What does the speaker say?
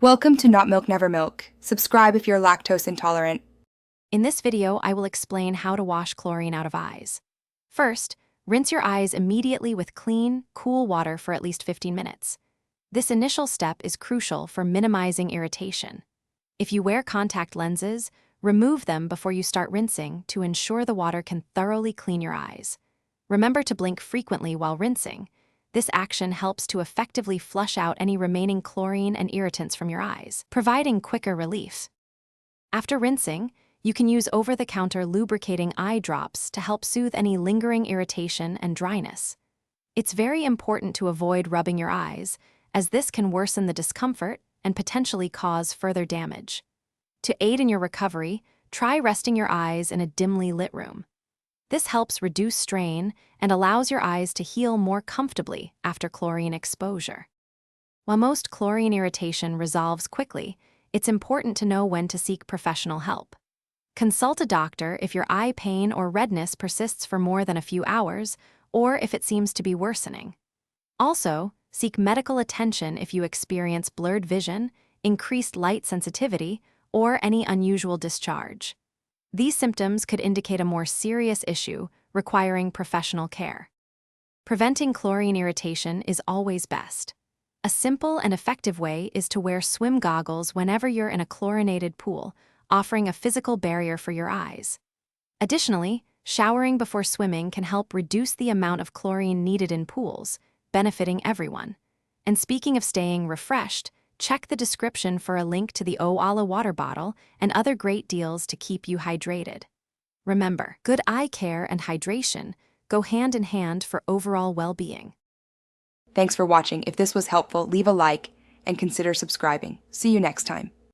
Welcome to Not Milk Never Milk. Subscribe if you're lactose intolerant. In this video, I will explain how to wash chlorine out of eyes. First, rinse your eyes immediately with clean, cool water for at least 15 minutes. This initial step is crucial for minimizing irritation. If you wear contact lenses, remove them before you start rinsing to ensure the water can thoroughly clean your eyes. Remember to blink frequently while rinsing. This action helps to effectively flush out any remaining chlorine and irritants from your eyes, providing quicker relief. After rinsing, you can use over-the-counter lubricating eye drops to help soothe any lingering irritation and dryness. It's very important to avoid rubbing your eyes, as this can worsen the discomfort and potentially cause further damage. To aid in your recovery, try resting your eyes in a dimly lit room. This helps reduce strain and allows your eyes to heal more comfortably after chlorine exposure. While most chlorine irritation resolves quickly, it's important to know when to seek professional help. Consult a doctor if your eye pain or redness persists for more than a few hours, or if it seems to be worsening. Also, seek medical attention if you experience blurred vision, increased light sensitivity, or any unusual discharge. These symptoms could indicate a more serious issue requiring professional care. Preventing chlorine irritation is always best. A simple and effective way is to wear swim goggles whenever you're in a chlorinated pool, offering a physical barrier for your eyes. Additionally, showering before swimming can help reduce the amount of chlorine needed in pools, benefiting everyone. And speaking of staying refreshed, check the description for a link to the Oala water bottle and other great deals to keep you hydrated. Remember, good eye care and hydration go hand in hand for overall well-being. Thanks for watching. If this was helpful, leave a like and consider subscribing. See you next time.